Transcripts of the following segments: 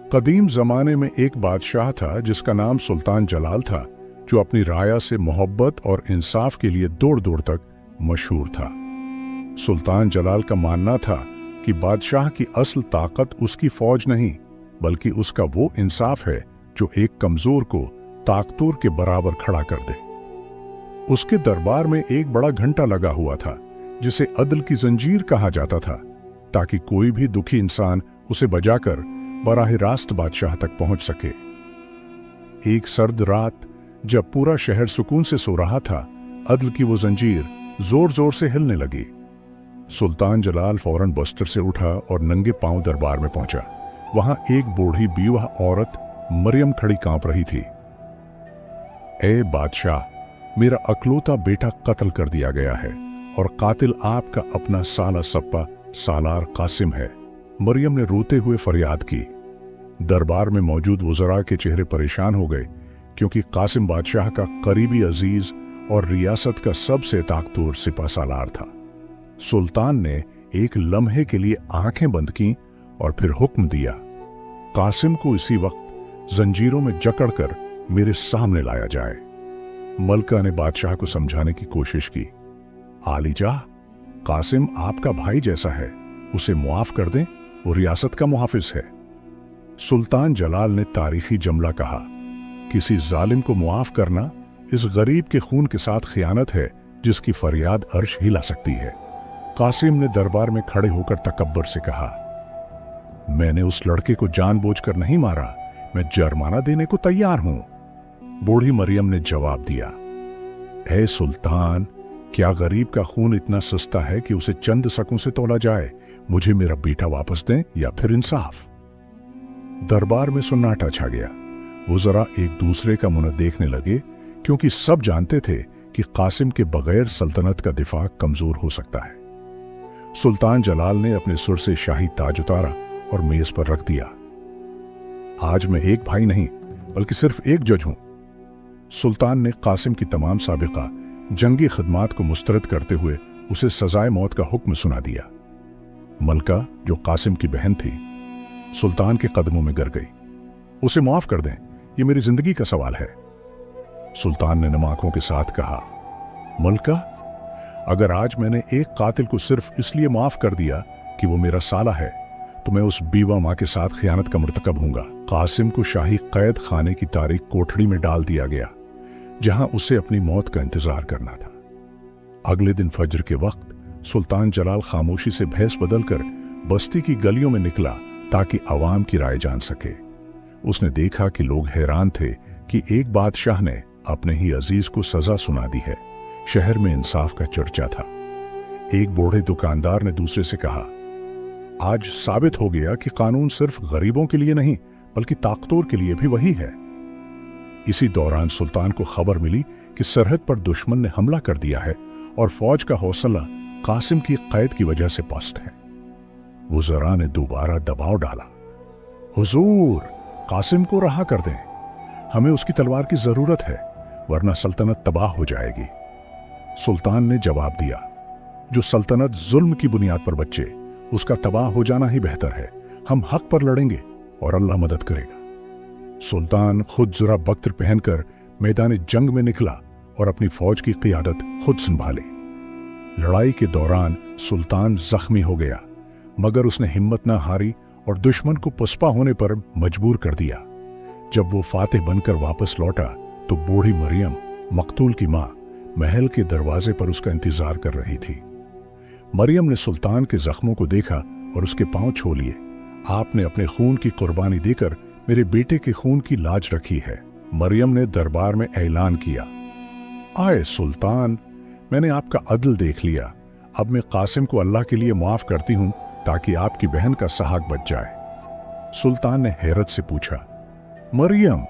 कदीम जमाने में एक बादशाह था जिसका नाम सुल्तान जलाल था, जो अपनी राया से मोहब्बत और इंसाफ के लिए दूर दूर तक मशहूर था। सुल्तान जलाल का मानना था कि बादशाह की असल ताकत उसकी फौज नहीं, बल्कि उसका वो इंसाफ है जो एक कमजोर को ताकतवर के बराबर खड़ा कर दे। उसके दरबार में एक बड़ा घंटा लगा हुआ था जिसे अदल की जंजीर कहा जाता था, ताकि कोई भी दुखी इंसान उसे बजाकर बराह रास्त बादशाह तक पहुंच सके। एक सर्द रात जब पूरा शहर सुकून से सो रहा था, अदल की वो जंजीर जोर जोर से हिलने लगी। सुल्तान जलाल फौरन बस्तर से उठा और नंगे पांव दरबार में पहुंचा। वहां एक बूढ़ी बीवा औरत मरियम खड़ी कांप रही थी। ए बादशाह, मेरा अकलौता बेटा कत्ल कर दिया गया है और कातिल आपका अपना साला सप्पा सालार कासिम है, मरियम ने रोते हुए फरियाद की। दरबार में मौजूद वज़रा के चेहरे परेशान हो गए, क्योंकि कासिम बादशाह का करीबी अजीज और रियासत का सबसे ताकतवर सिपा सालार था। सुल्तान ने एक लम्हे के लिए आंखें बंद की और फिर हुक्म दिया, कासिम को इसी वक्त जंजीरों में जकड़कर मेरे सामने लाया जाए। मलका ने बादशाह को समझाने की कोशिश की। आलीजा, कासिम आपका भाई जैसा है, उसे मुआफ कर दें, वो रियासत का मुहाफिज है। सुल्तान जलाल ने तारीखी जुमला कहा, किसी जालिम को मुआफ करना इस गरीब के खून के साथ खियानत है जिसकी फरियाद अर्श हिला सकती है। कासिम ने दरबार में खड़े होकर तकब्बर से कहा, मैंने उस लड़के को जानबूझकर नहीं मारा, मैं जुर्माना देने को तैयार हूं। बूढ़ी मरियम ने जवाब दिया, ऐ सुल्तान, क्या गरीब का खून इतना सस्ता है कि उसे चंद शकों से तोला जाए? मुझे मेरा बेटा वापस दें या फिर इंसाफ। दरबार में सन्नाटा छा गया। वज़रा एक दूसरे का मुंह देखने लगे, क्योंकि सब जानते थे कि कासिम के बगैर सल्तनत का दिफा कमजोर हो सकता है। सुल्तान जलाल ने अपने सुर से शाही ताज उतारा और मेज पर रख दिया। आज मैं एक भाई नहीं, बल्कि सिर्फ एक जज हूं। सुल्तान ने कासिम की तमाम साबिका जंगी खिदमात को मुस्तरद करते हुए उसे सजाए मौत का हुक्म सुना दिया। मलका, जो कासिम की बहन थी, सुल्तान के कदमों में गिर गई। उसे माफ कर दें, ये मेरी जिंदगी का सवाल है। सुल्तान ने नम आंखों के साथ कहा, मलका, अगर आज मैंने एक कातिल को सिर्फ इसलिए माफ कर दिया कि वो मेरा साला है, तो मैं उस बीवा मां के साथ खियानत का मुर्तकब हूंगा। कासिम को शाही कैद खाने की तारीख कोठड़ी में डाल दिया गया, जहां उसे अपनी मौत का इंतजार करना था। अगले दिन फज्र के वक्त सुल्तान जलाल खामोशी से भेस बदलकर बस्ती की गलियों में निकला ताकि अवाम की राय जान सके। उसने देखा कि लोग हैरान थे कि एक बादशाह ने अपने ही अजीज को सजा सुना दी है। शहर में इंसाफ का चर्चा था। एक बूढ़े दुकानदार ने दूसरे से कहा, आज साबित हो गया कि कानून सिर्फ गरीबों के लिए नहीं, बल्कि ताकतवर के लिए भी वही है। इसी दौरान सुल्तान को खबर मिली कि सरहद पर दुश्मन ने हमला कर दिया है और फौज का हौसला कासिम की कैद की वजह से पस्त है। वज़रा ने दोबारा दबाव डाला, हुजूर, कासिम को रहा कर दें, हमें उसकी तलवार की जरूरत है, वरना सल्तनत तबाह हो जाएगी। सुल्तान ने जवाब दिया, जो सल्तनत जुल्म की बुनियाद पर बचे, उसका तबाह हो जाना ही बेहतर है। हम हक पर लड़ेंगे और अल्लाह मदद करेगा। सुल्तान खुद जुरा बख्तर पहनकर मैदान जंग में निकला और अपनी फौज की क़ियादत खुद संभाली। लड़ाई के दौरान सुल्तान जख्मी हो गया, मगर उसने हिम्मत न हारी और दुश्मन को पसपा होने पर मजबूर कर दिया। जब वो फातिह बनकर वापस लौटा तो बूढ़ी मरियम, मकतूल की मां, महल के दरवाजे पर उसका इंतजार कर रही थी। मरियम ने सुल्तान के जख्मों को देखा और उसके पांव छू लिए। आपने अपने खून की कुर्बानी देकर मेरे बेटे के खून की लाज रखी है। मरियम ने दरबार में ऐलान किया, आए सुल्तान, मैंने आपका अदल देख लिया। अब मैं कासिम को अल्लाह के लिए माफ करती हूं ताकि आपकी बहन का सहाक बच जाए। सुल्तान ने हैरत से पूछा, मरियम,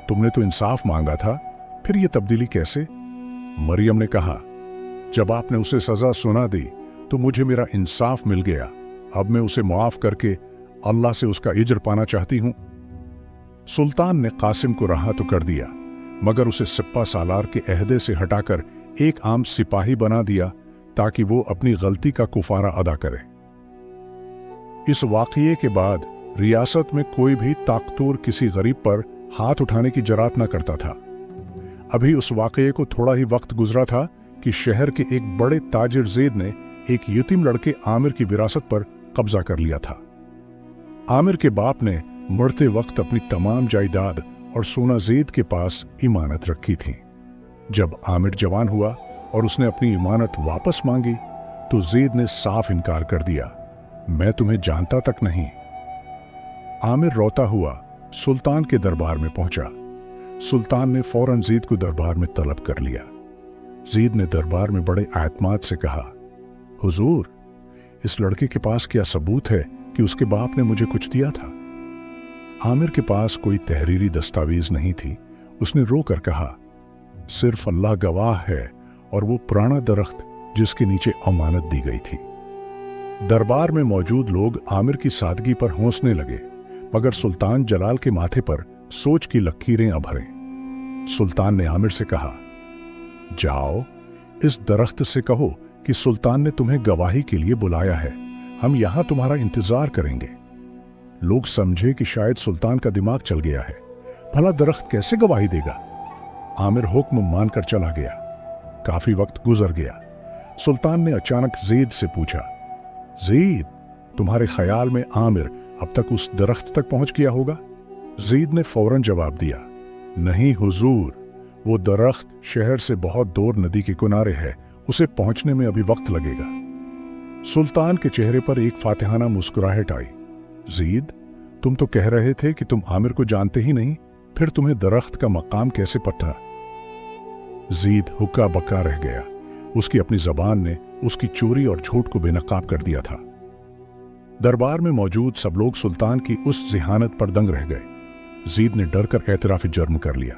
तुमने तो इंसाफ मांगा था, फिर ये तब्दीली कैसे? मरियम ने कहा, जब आपने उसे सजा सुना दी तो मुझे मेरा इंसाफ मिल गया। अब मैं उसे माफ करके अल्लाह से उसका इज्र पाना चाहती हूं। सुल्तान ने कासिम को रहा तो कर दिया, मगर उसे सिप्पा सालार के अहदे से हटाकर एक आम सिपाही बना दिया ताकि वो अपनी गलती का कुफारा अदा करे। इस वाक़ये के बाद रियासत में कोई भी ताकतवर किसी गरीब पर हाथ उठाने की जरात न करता था। अभी उस वाकये को थोड़ा ही वक्त गुजरा था कि शहर के एक बड़े ताजिर ज़ेद ने एक यतीम लड़के आमिर की विरासत पर कब्जा कर लिया था। आमिर के बाप ने मरते वक्त अपनी तमाम जायदाद और सोना ज़ेद के पास इमानत रखी थी। जब आमिर जवान हुआ और उसने अपनी इमानत वापस मांगी तो ज़ेद ने साफ इनकार कर दिया, मैं तुम्हें जानता तक नहीं। आमिर रोता हुआ सुल्तान के दरबार में पहुंचा। सुल्तान ने फौरन ज़ेद को दरबार में तलब कर लिया। ज़ेद ने दरबार में बड़े एतमाद से कहा, हुजूर, इस लड़के के पास क्या सबूत है कि उसके बाप ने मुझे कुछ दिया था? आमिर के पास कोई तहरीरी दस्तावेज नहीं थी। उसने रो कर कहा, सिर्फ अल्लाह गवाह है और वो पुराना दरख्त जिसके नीचे अमानत दी गई थी। दरबार में मौजूद लोग आमिर की सादगी पर हंसने लगे, मगर सुल्तान जलाल के माथे पर सोच की लकीरें अभरें। सुल्तान ने आमिर से कहा, जाओ, इस दरख्त से कहो कि सुल्तान ने तुम्हें गवाही के लिए बुलाया है, हम यहां तुम्हारा इंतजार करेंगे। लोग समझे कि शायद सुल्तान का दिमाग चल गया है, भला दरख्त कैसे गवाही देगा? आमिर हुक्म मानकर चला गया। काफी वक्त गुजर गया। सुल्तान ने अचानक ज़ेद से पूछा, ज़ेद, तुम्हारे ख्याल में आमिर अब तक उस दरख्त तक पहुंच गया होगा? ज़ेद ने फौरन जवाब दिया, नहीं हुजूर, वो दरख्त शहर से बहुत दूर नदी के किनारे है, उसे पहुंचने में अभी वक्त लगेगा। सुल्तान के चेहरे पर एक फातिहाना मुस्कुराहट आई। ज़ेद, तुम तो कह रहे थे कि तुम आमिर को जानते ही नहीं, फिर तुम्हें दरख्त का मकाम कैसे पता? ज़ेद हुक्का बक्का रह गया। उसकी अपनी जबान ने उसकी चोरी और झूठ को बेनकाब कर दिया था। दरबार में मौजूद सब लोग सुल्तान की उस जिहानत पर दंग रह गए। ज़ेद ने डर कर एतराफ़ जुर्म कर लिया।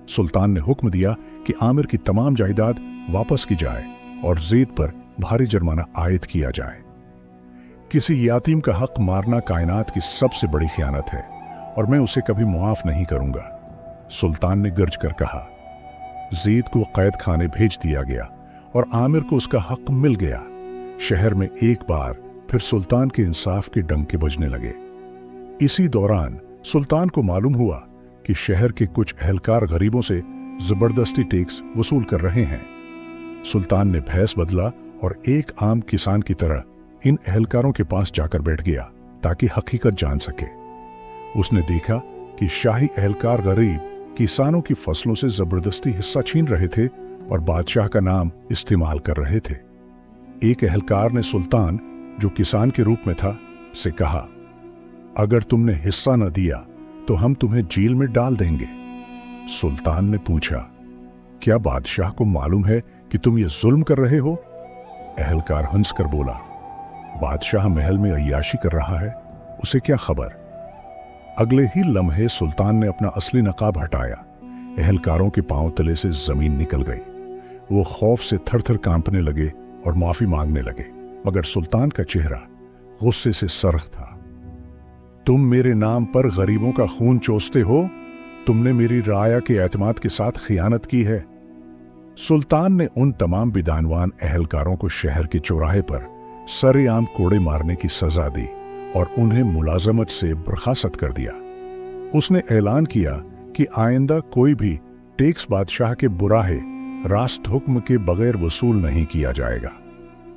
सुल्तान ने हुक्म दिया कि आमिर की तमाम जायदाद वापस की जाए और ज़ेद पर भारी जुर्माना आयद किया जाए। किसी यातीम का हक मारना कायनात की सबसे बड़ी खयानत है और मैं उसे कभी मुआफ नहीं करूंगा। सुल्तान ने गर्ज कर कहा। ज़ेद को कैद खाने भेज दिया गया और आमिर को उसका हक मिल गया। शहर में एक बार फिर सुल्तान के इंसाफ के डंके बजने लगे। इसी दौरान सुल्तान को मालूम हुआ कि शहर के कुछ अहलकार गरीबों से जबरदस्ती टैक्स वसूल कर रहे हैं। सुल्तान ने भैंस बदला और एक आम किसान की तरह इन अहलकारों के पास जाकर बैठ गया ताकि हकीकत जान सके। उसने देखा कि शाही अहलकार गरीब किसानों की फसलों से जबरदस्ती हिस्सा छीन रहे थे और बादशाह का नाम इस्तेमाल कर रहे थे। एक अहलकार ने सुल्तान, जो किसान के रूप में था, से कहा, अगर तुमने हिस्सा न दिया तो हम तुम्हें जेल में डाल देंगे। सुल्तान ने पूछा, क्या बादशाह को मालूम है कि तुम ये जुल्म कर रहे हो? अहलकार हंस कर बोला, बादशाह महल में अय्याशी कर रहा है, उसे क्या खबर। अगले ही लम्हे सुल्तान ने अपना असली नकाब हटाया। अहलकारों के पांव तले से जमीन निकल गई। वो खौफ से थर थर कांपने लगे और माफी मांगने लगे, मगर सुल्तान का चेहरा गुस्से से सरख था। तुम मेरे नाम पर गरीबों का खून चूसते हो, तुमने मेरी राया के एतमाद के साथ खियानत की है। सुल्तान ने उन तमाम विद्वान अहलकारों को शहर के चौराहे पर सरेआम कोड़े मारने की सजा दी और उन्हें मुलाजमत से बर्खास्त कर दिया। उसने ऐलान किया कि आइंदा कोई भी टैक्स बादशाह के बुराहे रास्त हुक्म के बगैर वसूल नहीं किया जाएगा।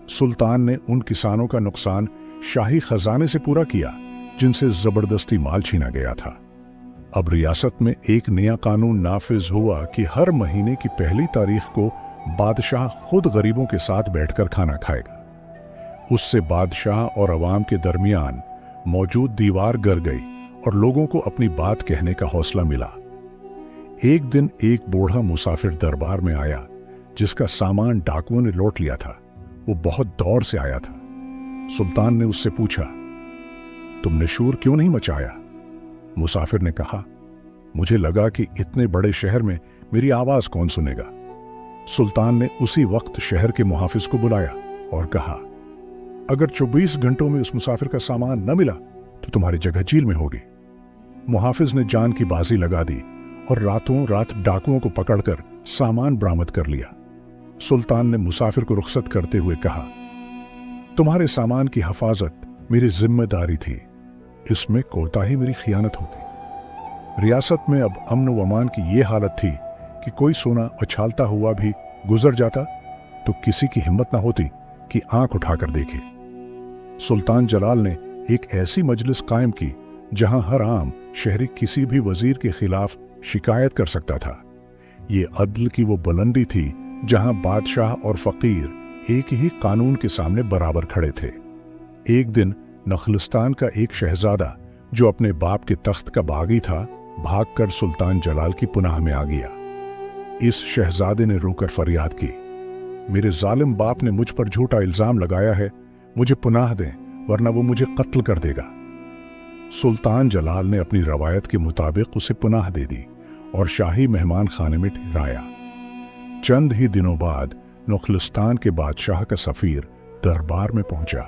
सुल्तान ने उन किसानों का नुकसान शाही खजाने से पूरा किया जिनसे जबरदस्ती माल छीना गया था। अब रियासत में एक नया कानून नाफिज हुआ कि हर महीने की पहली तारीख को बादशाह खुद गरीबों के साथ बैठकर खाना खाएगा। उससे बादशाह और अवाम के दरमियान मौजूद दीवार गिर गई और लोगों को अपनी बात कहने का हौसला मिला। एक दिन एक बूढ़ा मुसाफिर दरबार में आया जिसका सामान डाकुओं ने लूट लिया था। वो बहुत दौड़ से आया था। सुल्तान ने उससे पूछा, तुमने शोर क्यों नहीं मचाया? मुसाफिर ने कहा, मुझे लगा कि इतने बड़े शहर में मेरी आवाज कौन सुनेगा। सुल्तान ने उसी वक्त शहर के मुहाफिज को बुलाया और कहा, अगर 24 घंटों में उस मुसाफिर का सामान न मिला तो तुम्हारी जगह जेल में होगी। मुहाफिज ने जान की बाजी लगा दी और रातों रात डाकुओं को पकड़कर सामान बरामद कर लिया। सुल्तान ने मुसाफिर को रुखसत करते हुए कहा, तुम्हारे सामान की हिफाजत मेरी जिम्मेदारी थी। इसमें कोताही मेरी खियानत होती। रियासत में अब अमन व अमान की ये हालत थी कि कोई सोना उछालता हुआ भी गुजर जाता तो किसी की हिम्मत ना होती कि आंख उठाकर देखे। सुल्तान जलाल ने एक ऐसी मजलिस कायम की जहां हर आम शहरी किसी भी वजीर के खिलाफ शिकायत कर सकता था। ये अदल की वो बुलंदी थी जहां बादशाह और फकीर एक ही कानून के सामने बराबर खड़े थे। एक दिन नखलिस्तान का एक शहजादा जो अपने बाप के तख्त का बागी था, भागकर सुल्तान जलाल की पुनाह में आ गया। इस शहजादे ने रोकर फरियाद की, मेरे जालिम बाप ने मुझ पर झूठा इल्जाम लगाया है, मुझे पुनाह दें वरना वो मुझे कत्ल कर देगा। सुल्तान जलाल ने अपनी रवायत के मुताबिक उसे पुनाह दे दी और शाही मेहमान खाने में ठहराया। चंद ही दिनों बाद नखलिस्तान के बादशाह का सफीर दरबार में पहुंचा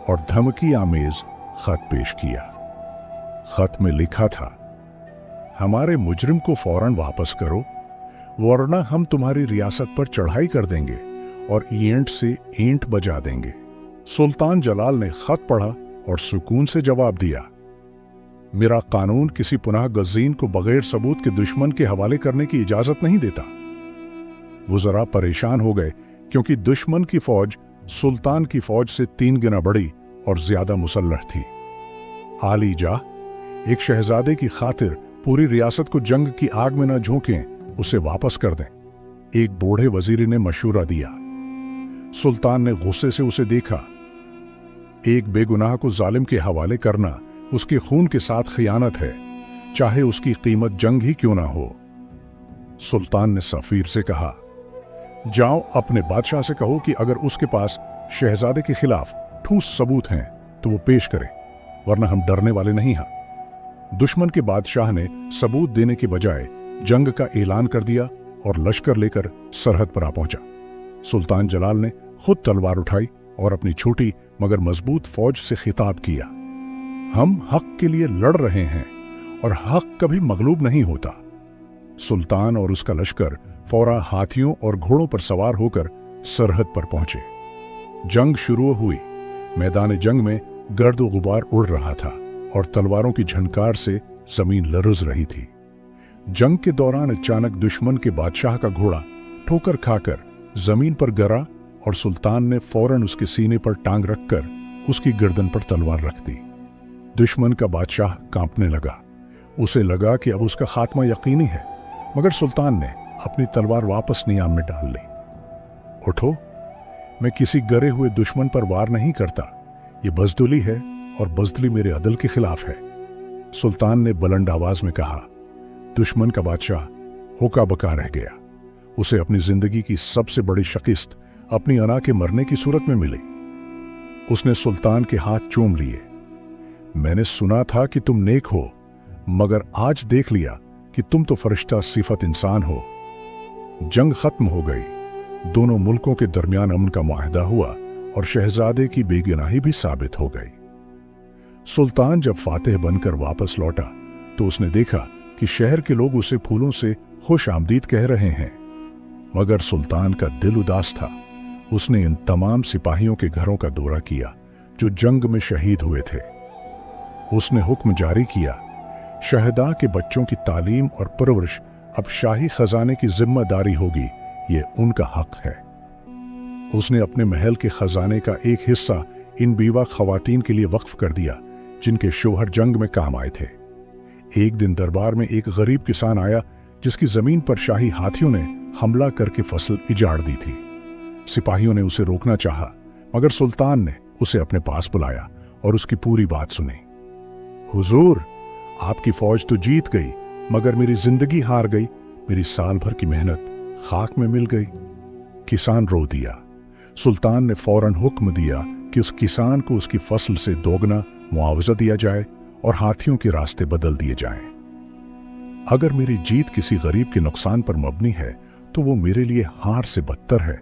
और धमकी आमेज खत पेश किया। खत में लिखा था, हमारे मुजरिम को फौरन वापस करो वरना हम तुम्हारी रियासत पर चढ़ाई कर देंगे और ईंट से ईंट बजा देंगे। सुल्तान जलाल ने खत पढ़ा और सुकून से जवाब दिया, मेरा कानून किसी पुनाह गजीन को बगैर सबूत के दुश्मन के हवाले करने की इजाजत नहीं देता। वो जरा परेशान हो गए क्योंकि दुश्मन की फौज सुल्तान की फौज से 3 गुना बड़ी और ज्यादा मुसल्लह थी। आली जा, एक शहजादे की खातिर पूरी रियासत को जंग की आग में न झोंकें, उसे वापस कर दें। एक बूढ़े वजीर ने मशूरा दिया। सुल्तान ने गुस्से से उसे देखा। एक बेगुनाह को जालिम के हवाले करना उसके खून के साथ खियानत है, चाहे उसकी कीमत जंग ही क्यों ना हो। सुल्तान ने सफीर से कहा, जाओ अपने बादशाह से कहो कि अगर उसके पास शहजादे के खिलाफ ठोस सबूत हैं तो वो पेश करे, वरना हम डरने वाले नहीं हैं। दुश्मन के बादशाह ने सबूत देने के बजाय जंग का ऐलान कर दिया और लश्कर लेकर सरहद पर आ पहुंचा। सुल्तान जलाल ने खुद तलवार उठाई और अपनी छोटी मगर मजबूत फौज से खिताब किया, हम हक के लिए लड़ रहे हैं और हक कभी मगलूब नहीं होता। सुल्तान और उसका लश्कर फौरा हाथियों और घोड़ों पर सवार होकर सरहद पर पहुंचे। जंग शुरू हुई। मैदान जंग में गर्द व गुबार उड़ रहा था और तलवारों की झनकार से जमीन लरज रही थी। जंग के दौरान अचानक दुश्मन के बादशाह का घोड़ा ठोकर खाकर जमीन पर गिरा और सुल्तान ने फौरन उसके सीने पर टांग रखकर उसकी गर्दन पर तलवार रख दी। दुश्मन का बादशाह कांपने लगा। उसे लगा कि अब उसका खात्मा यकीनी है, मगर सुल्तान ने अपनी तलवार वापस नियाम में डाल ली। उठो, मैं किसी गरे हुए दुश्मन पर वार नहीं करता, ये बज़दुली है और बज़दुली मेरे अदल के खिलाफ है। सुल्तान ने बुलंद आवाज में कहा। दुश्मन का बादशाह होका बका रह गया। उसे अपनी जिंदगी की सबसे बड़ी शिकस्त अपनी अना के मरने की सूरत में मिली। उसने सुल्तान के हाथ चूम लिए। मैंने सुना था कि तुम नेक हो, मगर आज देख लिया कि तुम तो फरिश्ता सिफत इंसान हो। जंग खत्म हो गई। दोनों मुल्कों के दरमियान अमन का मुआहदा हुआ और शहजादे की बेगुनाही भी साबित हो गई। सुल्तान जब फातेह बनकर वापस लौटा तो उसने देखा कि शहर के लोग उसे फूलों से खुश आमदीद कह रहे हैं, मगर सुल्तान का दिल उदास था। उसने इन तमाम सिपाहियों के घरों का दौरा किया जो जंग में शहीद हुए थे। उसने हुक्म जारी किया, शहदा के बच्चों की तालीम और परवरिश अब शाही खजाने की जिम्मेदारी होगी, ये उनका हक है। उसने अपने महल के खजाने का एक हिस्सा इन बीवा खवातीन के लिए वक्फ कर दिया जिनके शोहर जंग में काम आए थे। एक दिन दरबार में एक गरीब किसान आया जिसकी जमीन पर शाही हाथियों ने हमला करके फसल इजाड़ दी थी। सिपाहियों ने उसे रोकना चाहा, मगर सुल्तान ने उसे अपने पास बुलाया और उसकी पूरी बात सुनी। हुजूर, आपकी फौज तो जीत गई, मगर मेरी जिंदगी हार गई। मेरी साल भर की मेहनत खाक में मिल गई। किसान रो दिया। सुल्तान ने फौरन हुक्म दिया कि उस किसान को उसकी फसल से दोगुना मुआवजा दिया जाए और हाथियों के रास्ते बदल दिए जाएं। अगर मेरी जीत किसी गरीब के नुकसान पर मबनी है तो वो मेरे लिए हार से बदतर है,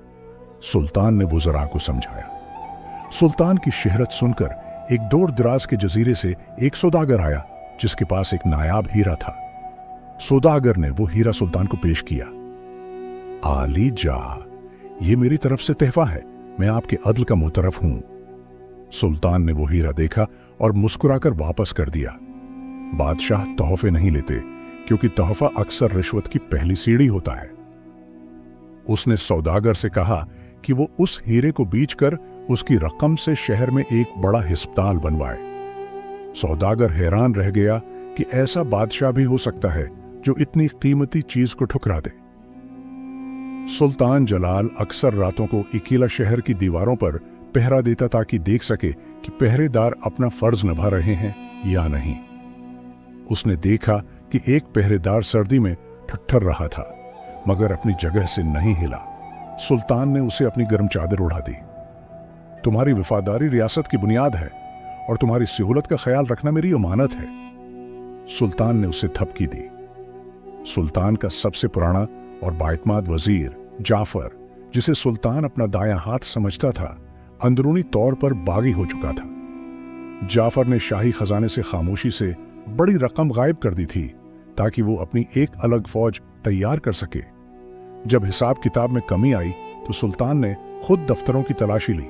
सुल्तान ने वुज़रा को समझाया। सुल्तान की शहरत सुनकर एक दूर दराज के जजीरे से एक सौदागर आया जिसके पास एक नायाब हीरा था। सौदागर ने वो हीरा सुल्तान को पेश किया। आली जा, ये मेरी तरफ से तहफा है, मैं आपके अदल का मुतरफ हूं। सुल्तान ने वो हीरा देखा और मुस्कुराकर वापस कर दिया। बादशाह तोहफे नहीं लेते, क्योंकि तोहफा अक्सर रिश्वत की पहली सीढ़ी होता है। उसने सौदागर से कहा कि वो उस हीरे को बेचकर उसकी रकम से शहर में एक बड़ा अस्पताल बनवाए। सौदागर हैरान रह गया कि ऐसा बादशाह भी हो सकता है जो इतनी कीमती चीज को ठुकरा दे। सुल्तान जलाल अक्सर रातों को अकेला शहर की दीवारों पर पहरा देता ताकि देख सके कि पहरेदार अपना फर्ज निभा रहे हैं या नहीं। उसने देखा कि एक पहरेदार सर्दी में ठट्ठर रहा था, मगर अपनी जगह से नहीं हिला। सुल्तान ने उसे अपनी गर्म चादर उड़ा दी। तुम्हारी वफादारी रियासत की बुनियाद है और तुम्हारी सहूलत का ख्याल रखना मेरी अमानत है। सुल्तान ने उसे थपकी दी। सुल्तान का सबसे पुराना और बाइतमाद वजीर जाफर, जिसे सुल्तान अपना दायां हाथ समझता था, अंदरूनी तौर पर बागी हो चुका था। जाफर ने शाही खजाने से खामोशी से बड़ी रकम गायब कर दी थी ताकि वो अपनी एक अलग फौज तैयार कर सके। जब हिसाब किताब में कमी आई तो सुल्तान ने खुद दफ्तरों की तलाशी ली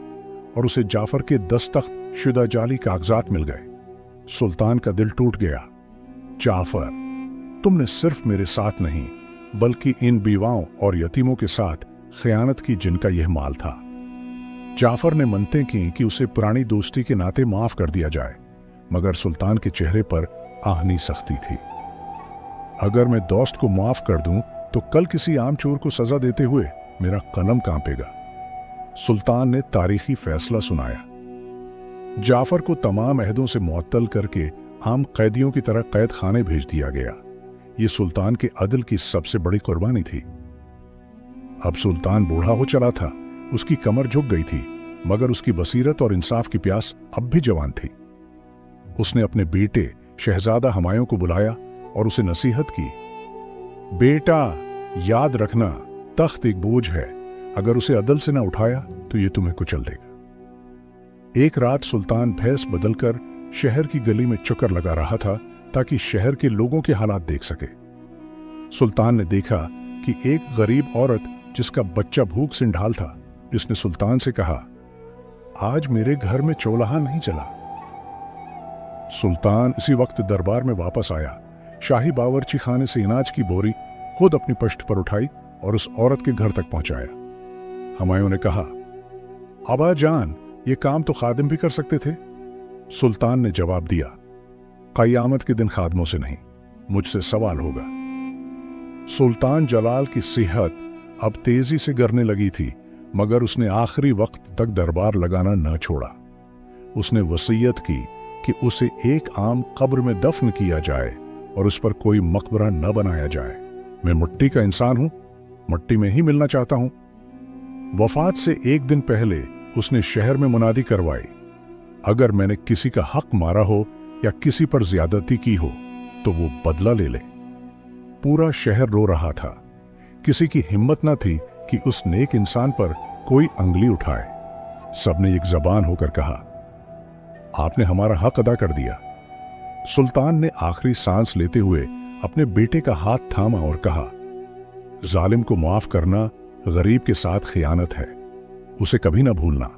और उसे जाफर के दस्तखत शुदा जाली कागजात मिल गए। सुल्तान का दिल टूट गया। जाफर, तुमने सिर्फ मेरे साथ नहीं बल्कि इन बीवाओं और यतीमों के साथ खयानत की जिनका यह माल था। जाफर ने मन्नतें की कि उसे पुरानी दोस्ती के नाते माफ कर दिया जाए, मगर सुल्तान के चेहरे पर आहनी सख्ती थी। अगर मैं दोस्त को माफ कर दूं तो कल किसी आम चोर को सजा देते हुए मेरा कलम कांपेगा। सुल्तान ने तारीखी फैसला सुनाया। जाफर को तमाम अहदों से मुअत्तल करके आम कैदियों की तरह कैद खाने भेज दिया गया। ये सुल्तान के अदल की सबसे बड़ी कुर्बानी थी। अब सुल्तान बूढ़ा हो चला था, उसकी कमर झुक गई थी, मगर उसकी बसीरत और इंसाफ की प्यास अब भी जवान थी। उसने अपने बेटे शहजादा हुमायूं को बुलाया और उसे नसीहत की। बेटा, याद रखना, तख्त एक बोझ है, अगर उसे अदल से ना उठाया तो ये तुम्हें कुचल देगा। एक रात सुल्तान भैंस बदलकर शहर की गली में चक्कर लगा रहा था ताकि शहर के लोगों के हालात देख सके। सुल्तान ने देखा कि एक गरीब औरत जिसका बच्चा भूख से ढाल था, इसने सुल्तान से कहा, आज मेरे घर में चौलाहा नहीं चला। सुल्तान इसी वक्त दरबार में वापस आया। शाही बावर्ची खाने से अनाज की बोरी खुद अपनी पश्त पर उठाई और उस औरत के घर तक पहुंचाया। हुमायूं ने कहा, अबा जान, ये काम तो खादिम भी कर सकते थे। सुल्तान ने जवाब दिया, क़यामत के दिन खादमों से नहीं, मुझसे सवाल होगा। सुल्तान जलाल की सेहत अब तेजी से गिरने लगी थी, मगर उसने आखिरी वक्त तक दरबार लगाना न छोड़ा। उसने वसीयत की कि उसे एक आम कब्र में दफन किया जाए और उस पर कोई मकबरा न बनाया जाए। मैं मिट्टी का इंसान हूं, मिट्टी में ही मिलना चाहता हूं। वफात से एक दिन पहले उसने शहर में मुनादी करवाई, अगर मैंने किसी का हक मारा हो या किसी पर ज्यादती की हो तो वो बदला ले ले। पूरा शहर रो रहा था। किसी की हिम्मत न थी कि उस नेक इंसान पर कोई अंगली उठाए। सबने एक जबान होकर कहा, आपने हमारा हक अदा कर दिया। सुल्तान ने आखिरी सांस लेते हुए अपने बेटे का हाथ थामा और कहा, जालिम को माफ करना गरीब के साथ खयानत है, उसे कभी ना भूलना।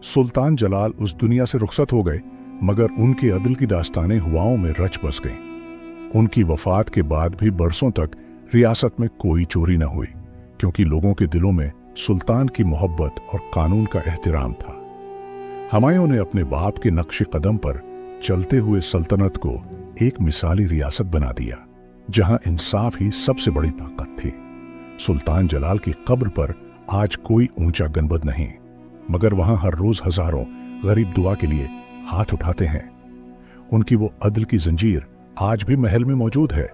सुल्तान जलाल उस दुनिया से रुखसत हो गए, मगर उनके अदल की दास्तानें हवाओं में रच बस गईं। उनकी वफात के बाद भी बरसों तक रियासत में कोई चोरी न हुई, क्योंकि लोगों के दिलों में सुल्तान की मोहब्बत और कानून का एहतराम था। हुमायूं ने अपने बाप के नक्शे कदम पर चलते हुए सल्तनत को एक मिसाली रियासत बना दिया, जहां इंसाफ ही सबसे बड़ी ताकत थी। सुल्तान जलाल की कब्र पर आज कोई ऊंचा गनबद नहीं, मगर वहां हर रोज हजारों गरीब दुआ के लिए हाथ उठाते हैं। उनकी वो अदल की जंजीर आज भी महल में मौजूद है,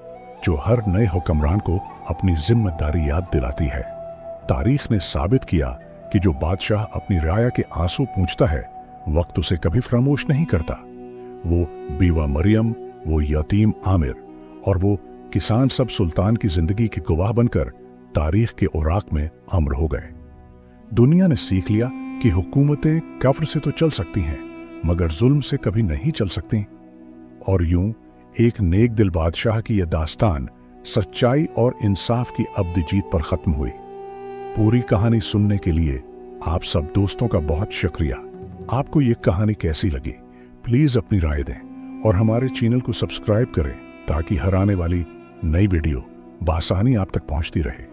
जो हर नए हुक्मरान को अपनी जिम्मेदारी याद दिलाती है। तारीख ने साबित किया कि जो बादशाह अपनी राया के आंसू पूंछता है, वक्त उसे कभी फरामोश नहीं करता। वो बीवा मरियम, वो यतीम आमिर और वो किसान सब सुल्तान की जिंदगी के गवाह बनकर तारीख के औराक में अमर हो गए। दुनिया ने सीख लिया कि हुकूमतें कफ्र से तो चल सकती हैं, मगर जुल्म से कभी नहीं चल सकती। और यूं एक नेक दिल बादशाह की यह दास्तान सच्चाई और इंसाफ की अब्दी जीत पर खत्म हुई। पूरी कहानी सुनने के लिए आप सब दोस्तों का बहुत शुक्रिया। आपको ये कहानी कैसी लगी प्लीज अपनी राय दें और हमारे चैनल को सब्सक्राइब करें ताकि हर आने वाली नई वीडियो बआसानी आप तक पहुंचती रहे।